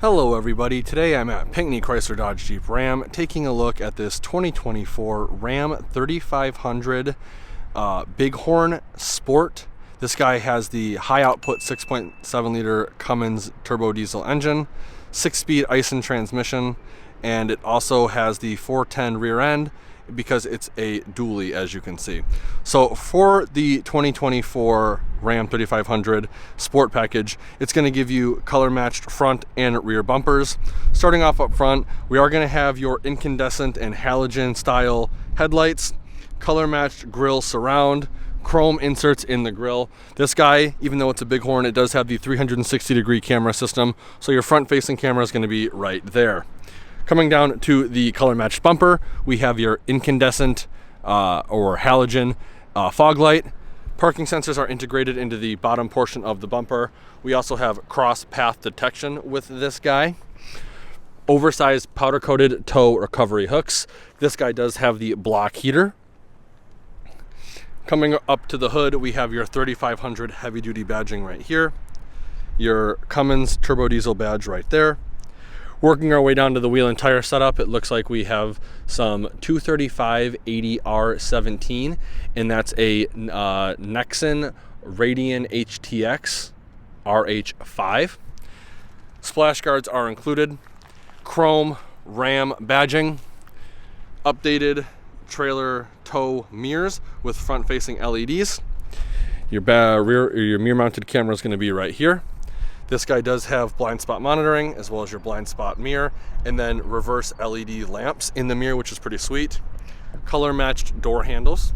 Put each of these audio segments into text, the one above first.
Hello everybody, today I'm at Pinckney Chrysler Dodge Jeep Ram taking a look at this 2024 Ram 3500 Bighorn Sport. This guy has the high output 6.7 liter Cummins turbo diesel engine, 6-speed Aisin transmission, and it also has the 410 rear end because it's a dually, as you can see. So for the 2024 Ram 3500 Sport package, it's going to give you color matched front and rear bumpers. Starting off up front, we are going to have your incandescent and halogen style headlights, color matched grille surround, chrome inserts in the grille. This guy, even though it's a Bighorn, it does have the 360-degree camera system, so your front facing camera is going to be right there. Coming down to the color matched bumper, we have your incandescent or halogen fog light. Parking sensors are integrated into the bottom portion of the bumper. We also have cross path detection with this guy. Oversized powder coated tow recovery hooks. This guy does have the block heater. Coming up to the hood, we have your 3500 heavy duty badging right here. Your Cummins turbo diesel badge right there. Working our way down to the wheel and tire setup, it looks like we have some 235/80R17, and that's a Nexen Radian HTX RH5. Splash guards are included. Chrome Ram badging. Updated trailer tow mirrors with front-facing LEDs. Your mirror mounted camera is going to be right here. This guy does have blind spot monitoring as well as your blind spot mirror, and then reverse LED lamps in the mirror, which is pretty sweet. Color matched door handles.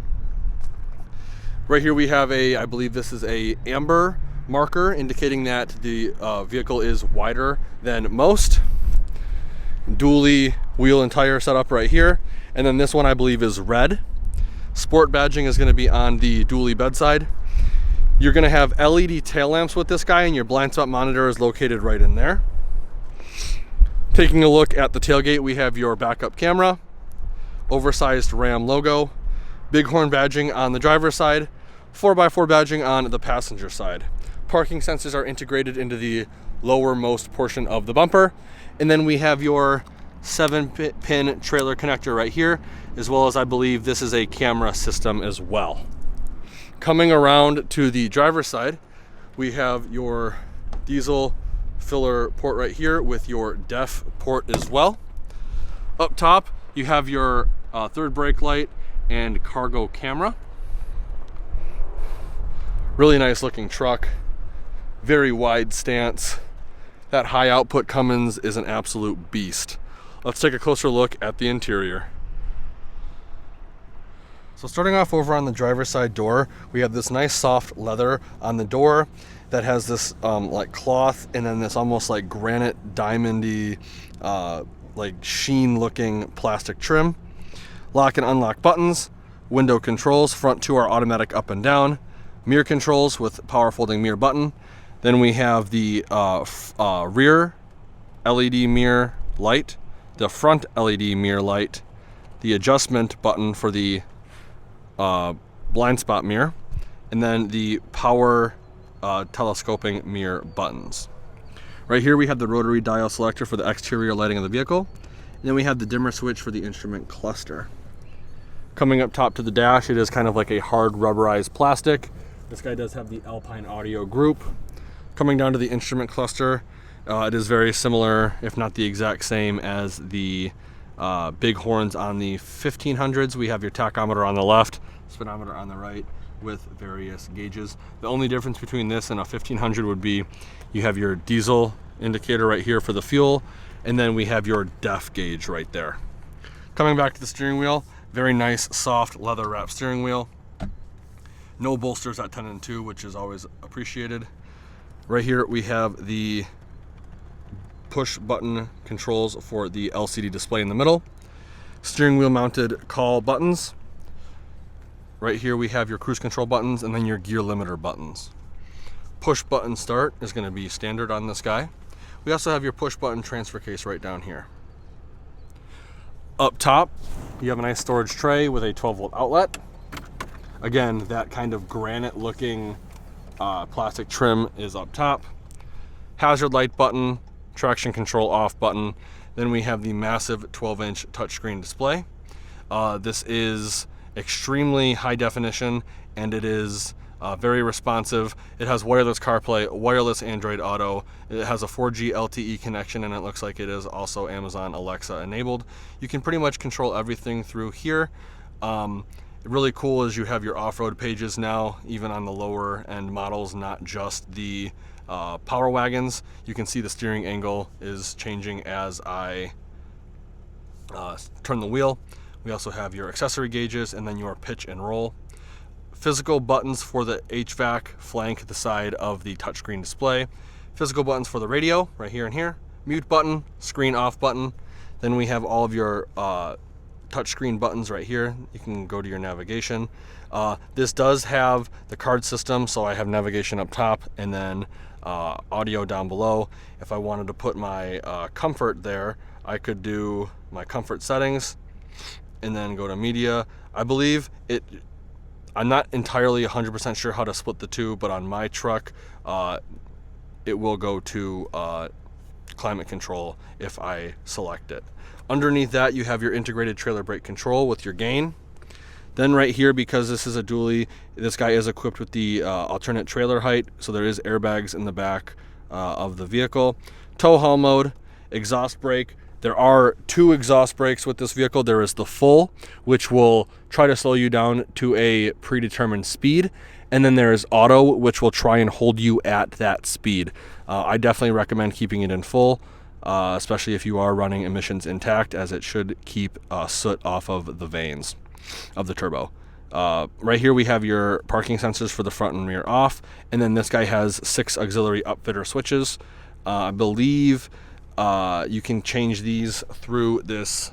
Right here we have I believe this is a amber marker indicating that the vehicle is wider than most. Dually wheel and tire setup right here. And then this one I believe is red. Sport badging is going to be on the dually bedside. You're going to have LED tail lamps with this guy, and your blind spot monitor is located right in there. Taking a look at the tailgate, we have your backup camera, oversized Ram logo, Bighorn badging on the driver's side, 4x4 badging on the passenger side. Parking sensors are integrated into the lowermost portion of the bumper. And then we have your 7-pin trailer connector right here, as well as I believe this is a camera system as well. Coming around to the driver's side, we have your diesel filler port right here with your DEF port as well. Up top, you have your third brake light and cargo camera. Really nice looking truck. Very wide stance. That high output Cummins is an absolute beast. Let's take a closer look at the interior. So starting off over on the driver's side door, we have this nice soft leather on the door that has this like cloth, and then this almost like granite diamondy like sheen looking plastic trim. Lock and unlock buttons, window controls, front two are automatic up and down, mirror controls with power folding mirror button. Then we have the rear LED mirror light, the front LED mirror light, the adjustment button for the blind spot mirror, and then the power telescoping mirror buttons. Right here we have the rotary dial selector for the exterior lighting of the vehicle, and then we have the dimmer switch for the instrument cluster. Coming up top to the dash, it is kind of like a hard rubberized plastic. This guy does have the Alpine audio group. Coming down to the instrument cluster, it is very similar, if not the exact same, as the Bighorns on the 1500s. We have your tachometer on the left, speedometer on the right, with various gauges. The only difference between this and a 1500 would be you have your diesel indicator right here for the fuel, and then we have your DEF gauge right there. Coming back to the steering wheel, very nice soft leather wrap steering wheel. No bolsters at 10 and 2, which is always appreciated. Right here we have the push button controls for the LCD display in the middle. Steering wheel mounted call buttons. Right here we have your cruise control buttons and then your gear limiter buttons. Push button start is going to be standard on this guy. We also have your push button transfer case right down here. Up top, you have a nice storage tray with a 12-volt outlet. Again, that kind of granite looking plastic trim is up top. Hazard light button, traction control off button. Then we have the massive 12-inch touchscreen display. This is extremely high definition, and it is very responsive. It has wireless CarPlay, wireless Android Auto. It has a 4G LTE connection, and it looks like it is also Amazon Alexa enabled. You can pretty much control everything through here. Really cool is you have your off-road pages now, even on the lower end models, not just the power wagons. You can see the steering angle is changing as I turn the wheel. We also have your accessory gauges and then your pitch and roll. Physical buttons for the HVAC flank the side of the touchscreen display. Physical buttons for the radio right here and here. Mute button, screen off button. Then we have all of your touchscreen buttons right here. You can go to your navigation. This does have the card system, so I have navigation up top and then audio down below. If I wanted to put my comfort there, I could do my comfort settings and then go to media. I believe I'm not entirely 100% sure how to split the two, but on my truck, it will go to climate control if I select it. Underneath that, you have your integrated trailer brake control with your gain. Then right here, because this is a dually, this guy is equipped with the alternate trailer height, so there is airbags in the back of the vehicle. Tow haul mode, exhaust brake. There are two exhaust brakes with this vehicle. There is the full, which will try to slow you down to a predetermined speed. And then there is auto, which will try and hold you at that speed. I definitely recommend keeping it in full, especially if you are running emissions intact, as it should keep soot off of the vanes of the turbo. Right here we have your parking sensors for the front and rear off. And then this guy has 6 auxiliary upfitter switches. I believe you can change these through this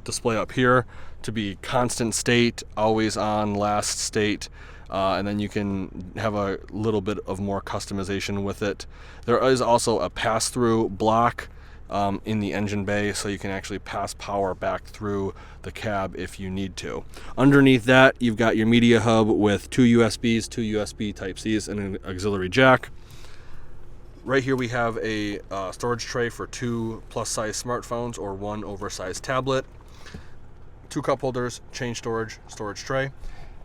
display up here to be constant state, always on, last state, and then you can have a little bit of more customization with it. There is also a pass-through block in the engine bay, so you can actually pass power back through the cab if you need to. Underneath that, you've got your media hub with 2 USBs, 2 USB Type-Cs, and an auxiliary jack. Right here we have a storage tray for 2 plus-size smartphones or 1 oversized tablet. 2 cup holders, chain storage, storage tray.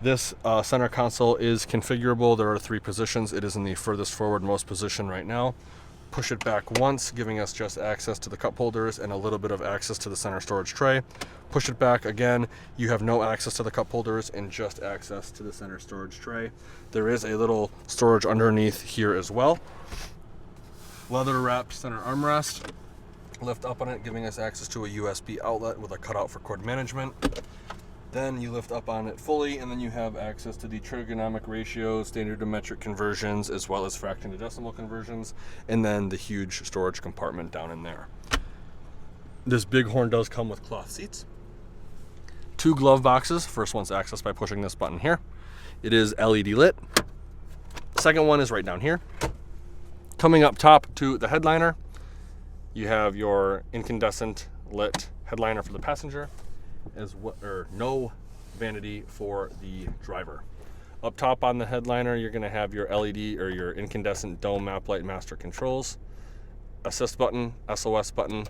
This center console is configurable. There are 3 positions. It is in the furthest forwardmost position right now. Push it back once, giving us just access to the cup holders and a little bit of access to the center storage tray. Push it back again, you have no access to the cup holders and just access to the center storage tray. There is a little storage underneath here as well. Leather wrapped center armrest. Lift up on it, giving us access to a USB outlet with a cutout for cord management. Then you lift up on it fully, and then you have access to the trigonometric ratios, standard to metric conversions, as well as fraction to decimal conversions, and then the huge storage compartment down in there. This Bighorn does come with cloth seats. 2 glove boxes. First one's accessed by pushing this button here. It is LED lit. Second one is right down here. Coming up top to the headliner, you have your incandescent lit headliner for the passenger, as well, or no vanity for the driver. Up top on the headliner, you're going to have your LED or your incandescent dome map light master controls, assist button, SOS button,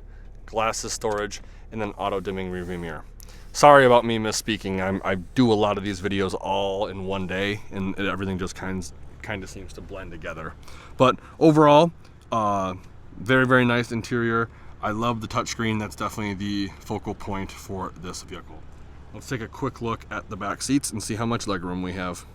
glasses storage, and then auto dimming rearview mirror. Sorry about me misspeaking. I do a lot of these videos all in one day, and everything just kind of seems to blend together. But overall, very, very nice interior. I love the touchscreen. That's definitely the focal point for this vehicle. Let's take a quick look at the back seats and see how much legroom we have.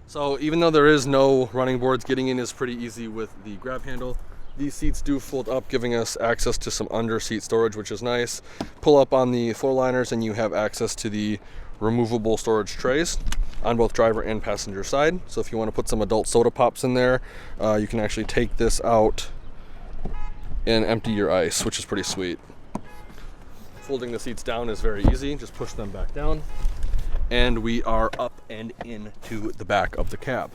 So even though there is no running boards, getting in is pretty easy with the grab handle. These seats do fold up, giving us access to some under seat storage, which is nice. Pull up on the floor liners and you have access to the removable storage trays on both driver and passenger side. So if you want to put some adult soda pops in there, you can actually take this out and empty your ice, which is pretty sweet. Folding the seats down is very easy. Just push them back down and we are up and into the back of the cab.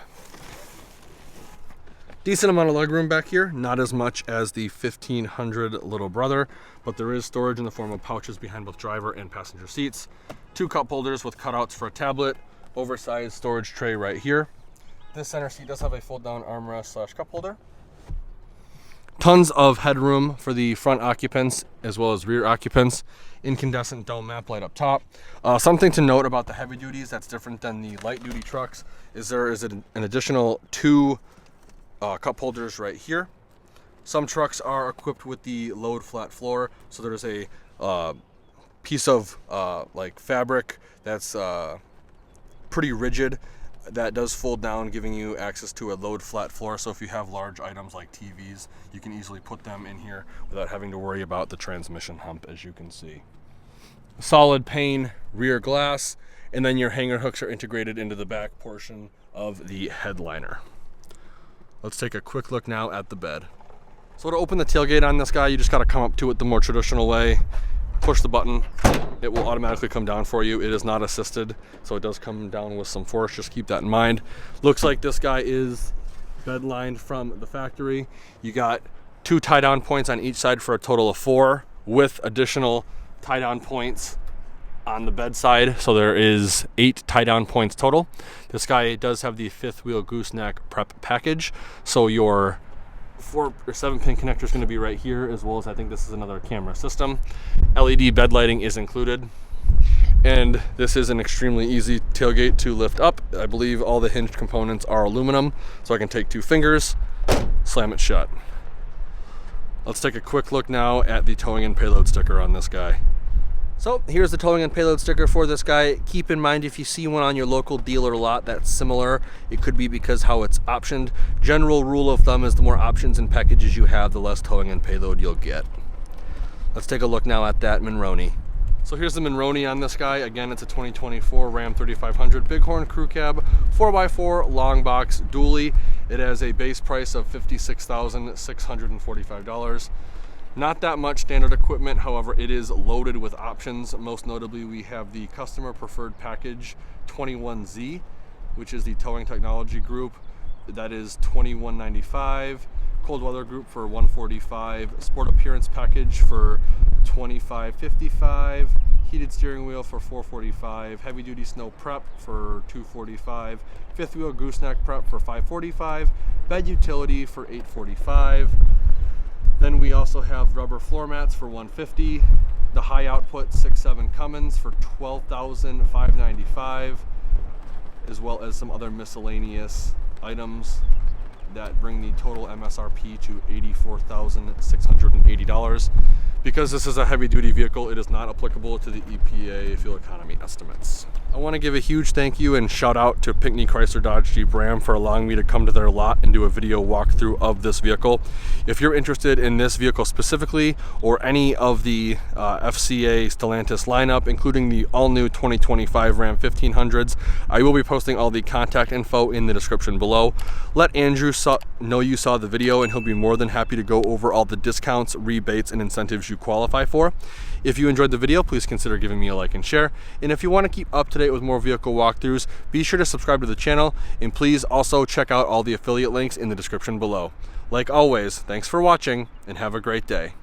Decent amount of legroom back here, not as much as the 1500 little brother, but there is storage in the form of pouches behind both driver and passenger seats. 2 cup holders with cutouts for a tablet, oversized storage tray right here. This center seat does have a fold down armrest / cup holder. Tons of headroom for the front occupants as well as rear occupants. Incandescent dome map light up top. Something to note about the heavy duties that's different than the light duty trucks is there is an additional 2 cup holders right here. Some trucks are equipped with the load flat floor, so there's a piece of like fabric that's pretty rigid that does fold down, giving you access to a load flat floor. So if you have large items like TVs, you can easily put them in here without having to worry about the transmission hump, as you can see. Solid pane rear glass, and then your hanger hooks are integrated into the back portion of the headliner. Let's take a quick look now at the bed. So to open the tailgate on this guy, you just got to come up to it the more traditional way. Push the button, it will automatically come down for you. It is not assisted, so it does come down with some force. Just keep that in mind. Looks like this guy is bed lined from the factory. You got 2 tie down points on each side for a total of 4, with additional tie down points on the bed side, so there is 8 tie down points total. This guy does have the 5th wheel gooseneck prep package, so your 4 or 7 pin connector is going to be right here, as well as I think this is another camera system. LED bed lighting is included, and this is an extremely easy tailgate to lift up. I believe all the hinged components are aluminum, so I can take 2 fingers, slam it shut. Let's take a quick look now at the towing and payload sticker on this guy. So here's the towing and payload sticker for this guy. Keep in mind, if you see one on your local dealer lot that's similar, it could be because how it's optioned. General rule of thumb is the more options and packages you have, the less towing and payload you'll get. Let's take a look now at that Monroney. So here's the Monroney on this guy. Again, it's a 2024 Ram 3500 Bighorn crew cab, 4x4 long box dually. It has a base price of $56,645. Not that much standard equipment, however, it is loaded with options. Most notably, we have the customer preferred package 21Z, which is the towing technology group. That is $21.95. Cold weather group for $145. Sport appearance package for $25.55. Heated steering wheel for $445. Heavy duty snow prep for $245. 5th wheel gooseneck prep for $545. Bed utility for $845. Then we also have rubber floor mats for $150, the high output 6.7 Cummins for $12,595, as well as some other miscellaneous items that bring the total MSRP to $84,680. Because this is a heavy duty vehicle, it is not applicable to the EPA fuel economy estimates. I want to give a huge thank you and shout out to Pinckney Chrysler Dodge Jeep Ram for allowing me to come to their lot and do a video walkthrough of this vehicle. If you're interested in this vehicle specifically, or any of the FCA Stellantis lineup, including the all-new 2025 Ram 1500s, I will be posting all the contact info in the description below. Let Andrew know you saw the video, and he'll be more than happy to go over all the discounts, rebates, and incentives you qualify for. If you enjoyed the video, please consider giving me a like and share. And if you want to keep up to date with more vehicle walkthroughs, be sure to subscribe to the channel, and please also check out all the affiliate links in the description below. Like always, thanks for watching, and have a great day.